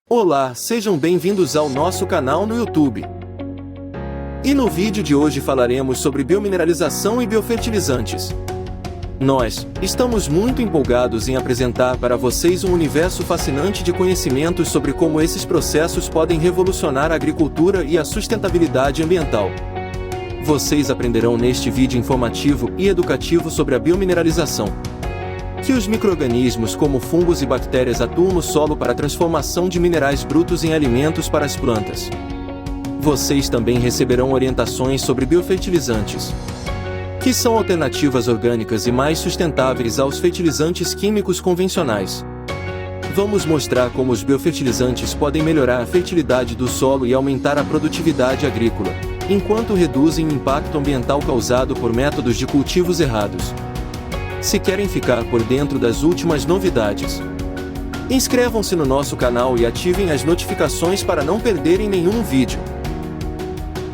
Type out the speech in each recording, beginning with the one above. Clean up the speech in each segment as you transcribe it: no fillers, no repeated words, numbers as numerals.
Olá, sejam bem-vindos ao nosso canal no YouTube. E no vídeo de hoje falaremos sobre biomineralização e biofertilizantes. Nós estamos muito empolgados em apresentar para vocês um universo fascinante de conhecimentos sobre como esses processos podem revolucionar a agricultura e a sustentabilidade ambiental. Vocês aprenderão neste vídeo informativo e educativo sobre a biomineralização, que os micro-organismos como fungos e bactérias atuam no solo para a transformação de minerais brutos em alimentos para as plantas. Vocês também receberão orientações sobre biofertilizantes, que são alternativas orgânicas e mais sustentáveis aos fertilizantes químicos convencionais. Vamos mostrar como os biofertilizantes podem melhorar a fertilidade do solo e aumentar a produtividade agrícola, enquanto reduzem o impacto ambiental causado por métodos de cultivos errados. Se querem ficar por dentro das últimas novidades, inscrevam-se no nosso canal e ativem as notificações para não perderem nenhum vídeo.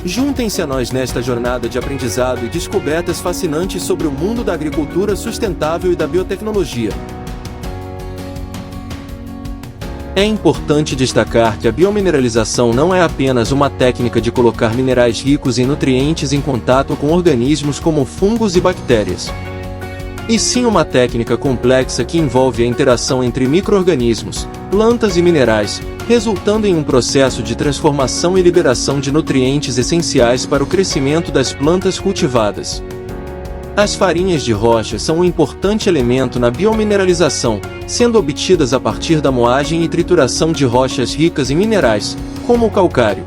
Juntem-se a nós nesta jornada de aprendizado e descobertas fascinantes sobre o mundo da agricultura sustentável e da biotecnologia. É importante destacar que a biomineralização não é apenas uma técnica de colocar minerais ricos em nutrientes em contato com organismos como fungos e bactérias, e sim uma técnica complexa que envolve a interação entre micro-organismos, plantas e minerais, resultando em um processo de transformação e liberação de nutrientes essenciais para o crescimento das plantas cultivadas. As farinhas de rocha são um importante elemento na biomineralização, sendo obtidas a partir da moagem e trituração de rochas ricas em minerais, como o calcário.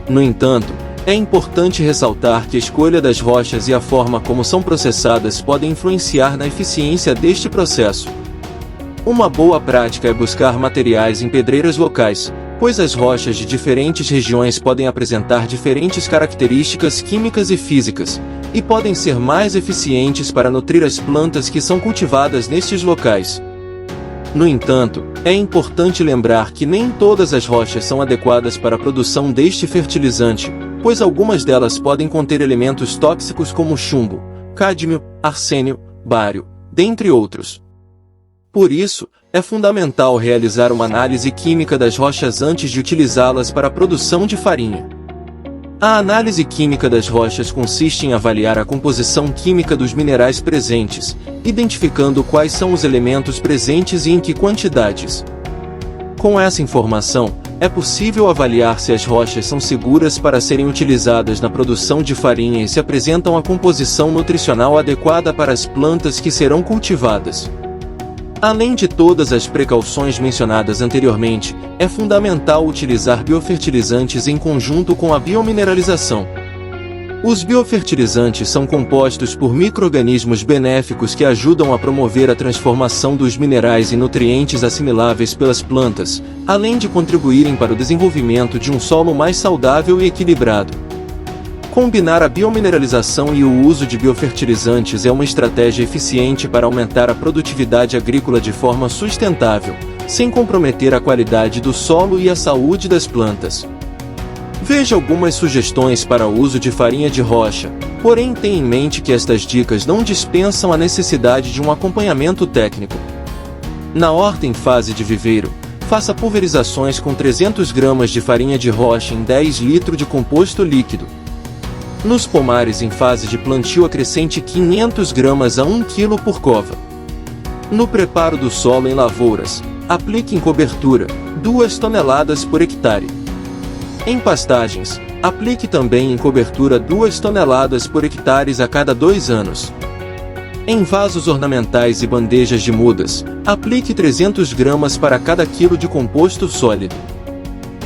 No entanto, é importante ressaltar que a escolha das rochas e a forma como são processadas podem influenciar na eficiência deste processo. Uma boa prática é buscar materiais em pedreiras locais, pois as rochas de diferentes regiões podem apresentar diferentes características químicas e físicas, e podem ser mais eficientes para nutrir as plantas que são cultivadas nestes locais. No entanto, é importante lembrar que nem todas as rochas são adequadas para a produção deste fertilizante, pois algumas delas podem conter elementos tóxicos como chumbo, cádmio, arsênio, bário, dentre outros. Por isso, é fundamental realizar uma análise química das rochas antes de utilizá-las para a produção de farinha. A análise química das rochas consiste em avaliar a composição química dos minerais presentes, identificando quais são os elementos presentes e em que quantidades. Com essa informação, é possível avaliar se as rochas são seguras para serem utilizadas na produção de farinha e se apresentam a composição nutricional adequada para as plantas que serão cultivadas. Além de todas as precauções mencionadas anteriormente, é fundamental utilizar biofertilizantes em conjunto com a biomineralização. Os biofertilizantes são compostos por micro-organismos benéficos que ajudam a promover a transformação dos minerais em nutrientes assimiláveis pelas plantas, além de contribuírem para o desenvolvimento de um solo mais saudável e equilibrado. Combinar a biomineralização e o uso de biofertilizantes é uma estratégia eficiente para aumentar a produtividade agrícola de forma sustentável, sem comprometer a qualidade do solo e a saúde das plantas. Veja algumas sugestões para o uso de farinha de rocha, porém tenha em mente que estas dicas não dispensam a necessidade de um acompanhamento técnico. Na horta em fase de viveiro, faça pulverizações com 300 gramas de farinha de rocha em 10 litros de composto líquido. Nos pomares em fase de plantio acrescente 500 gramas a 1 kg por cova. No preparo do solo em lavouras, aplique em cobertura, 2 toneladas por hectare. Em pastagens, aplique também em cobertura 2 toneladas por hectare a cada 2 anos. Em vasos ornamentais e bandejas de mudas, aplique 300 gramas para cada quilo de composto sólido.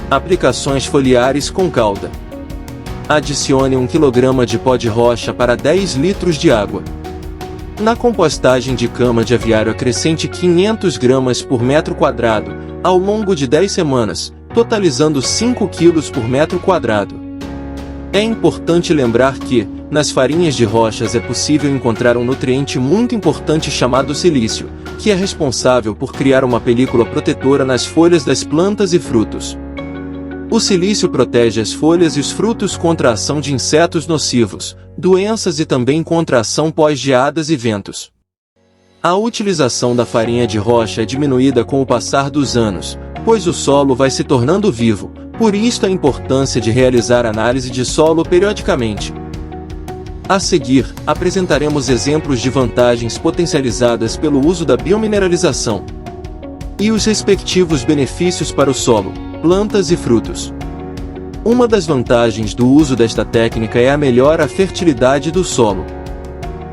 Aplicações foliares com calda. Adicione 1 kg de pó de rocha para 10 litros de água. Na compostagem de cama de aviário acrescente 500 gramas por metro quadrado, ao longo de 10 semanas, totalizando 5 kg por metro quadrado. É importante lembrar que, nas farinhas de rochas é possível encontrar um nutriente muito importante chamado silício, que é responsável por criar uma película protetora nas folhas das plantas e frutos. O silício protege as folhas e os frutos contra a ação de insetos nocivos, doenças e também contra a ação pós-geadas e ventos. A utilização da farinha de rocha é diminuída com o passar dos anos, pois o solo vai se tornando vivo, por isto a importância de realizar análise de solo periodicamente. A seguir, apresentaremos exemplos de vantagens potencializadas pelo uso da biomineralização e os respectivos benefícios para o solo, plantas e frutos. Uma das vantagens do uso desta técnica é a melhora da fertilidade do solo.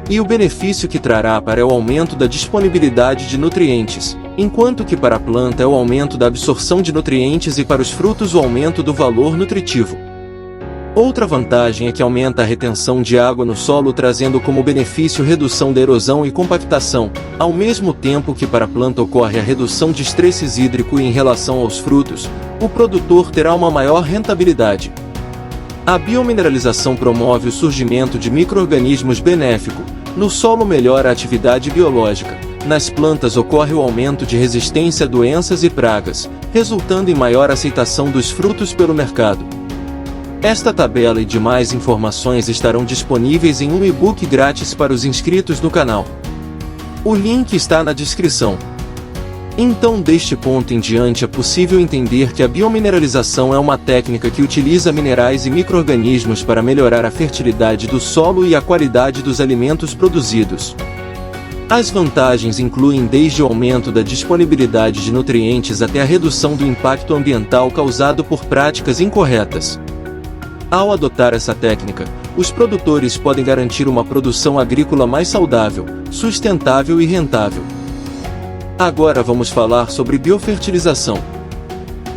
E o benefício que trará para é o aumento da disponibilidade de nutrientes, enquanto que para a planta é o aumento da absorção de nutrientes e para os frutos o aumento do valor nutritivo. Outra vantagem é que aumenta a retenção de água no solo, trazendo como benefício redução da erosão e compactação, ao mesmo tempo que para a planta ocorre a redução de estresse hídrico e em relação aos frutos, o produtor terá uma maior rentabilidade. A biomineralização promove o surgimento de micro-organismos benéficos, no solo melhora a atividade biológica, nas plantas ocorre o aumento de resistência a doenças e pragas, resultando em maior aceitação dos frutos pelo mercado. Esta tabela e demais informações estarão disponíveis em um e-book grátis para os inscritos no canal. O link está na descrição. Então, deste ponto em diante é possível entender que a biomineralização é uma técnica que utiliza minerais e micro-organismos para melhorar a fertilidade do solo e a qualidade dos alimentos produzidos. As vantagens incluem desde o aumento da disponibilidade de nutrientes até a redução do impacto ambiental causado por práticas incorretas. Ao adotar essa técnica, os produtores podem garantir uma produção agrícola mais saudável, sustentável e rentável. Agora vamos falar sobre biofertilização.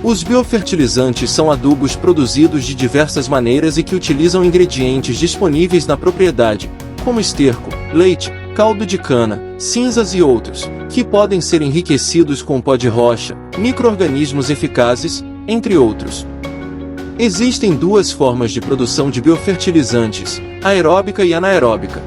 Os biofertilizantes são adubos produzidos de diversas maneiras e que utilizam ingredientes disponíveis na propriedade, como esterco, leite, caldo de cana, cinzas e outros, que podem ser enriquecidos com pó de rocha, micro-organismos eficazes, entre outros. Existem duas formas de produção de biofertilizantes, aeróbica e anaeróbica.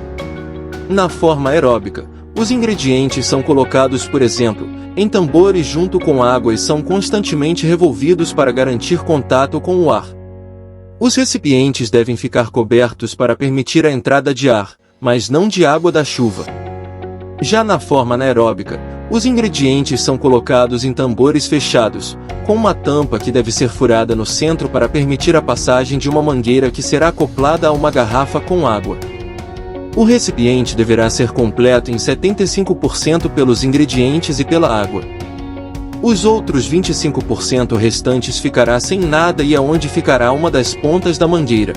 Na forma aeróbica, os ingredientes são colocados, por exemplo, em tambores junto com água e são constantemente revolvidos para garantir contato com o ar. Os recipientes devem ficar cobertos para permitir a entrada de ar, mas não de água da chuva. Já na forma anaeróbica, os ingredientes são colocados em tambores fechados, com uma tampa que deve ser furada no centro para permitir a passagem de uma mangueira que será acoplada a uma garrafa com água. O recipiente deverá ser completo em 75% pelos ingredientes e pela água. Os outros 25% restantes ficará sem nada e aonde ficará uma das pontas da mangueira.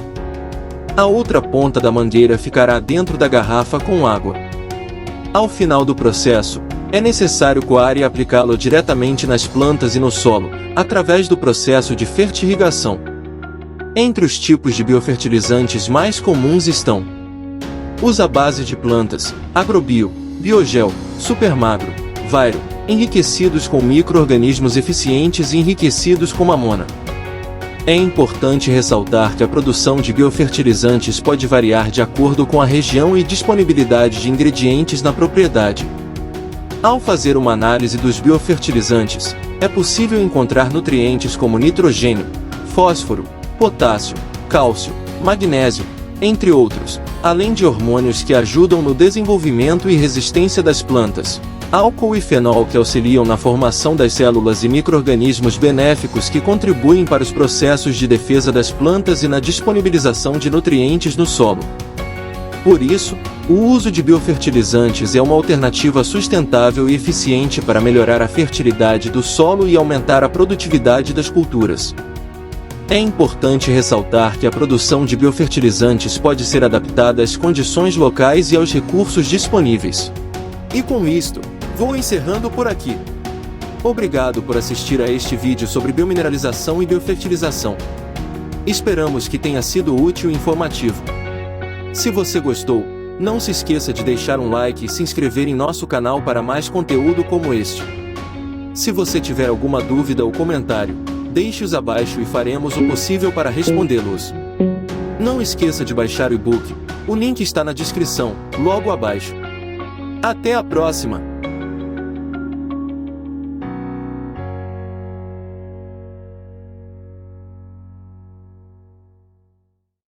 A outra ponta da mangueira ficará dentro da garrafa com água. Ao final do processo, é necessário coar e aplicá-lo diretamente nas plantas e no solo, através do processo de fertirrigação. Entre os tipos de biofertilizantes mais comuns estão os à base de plantas, Agrobio, Biogel, Supermagro, Vairo, enriquecidos com micro-organismos eficientes e enriquecidos com mamona. É importante ressaltar que a produção de biofertilizantes pode variar de acordo com a região e disponibilidade de ingredientes na propriedade. Ao fazer uma análise dos biofertilizantes, é possível encontrar nutrientes como nitrogênio, fósforo, potássio, cálcio, magnésio, entre outros, além de hormônios que ajudam no desenvolvimento e resistência das plantas, álcool e fenol que auxiliam na formação das células e micro-organismos benéficos que contribuem para os processos de defesa das plantas e na disponibilização de nutrientes no solo. Por isso, o uso de biofertilizantes é uma alternativa sustentável e eficiente para melhorar a fertilidade do solo e aumentar a produtividade das culturas. É importante ressaltar que a produção de biofertilizantes pode ser adaptada às condições locais e aos recursos disponíveis. E com isto, vou encerrando por aqui. Obrigado por assistir a este vídeo sobre biomineralização e biofertilização. Esperamos que tenha sido útil e informativo. Se você gostou, não se esqueça de deixar um like e se inscrever em nosso canal para mais conteúdo como este. Se você tiver alguma dúvida ou comentário, deixe-os abaixo e faremos o possível para respondê-los. Não esqueça de baixar o e-book, o link está na descrição, logo abaixo. Até a próxima!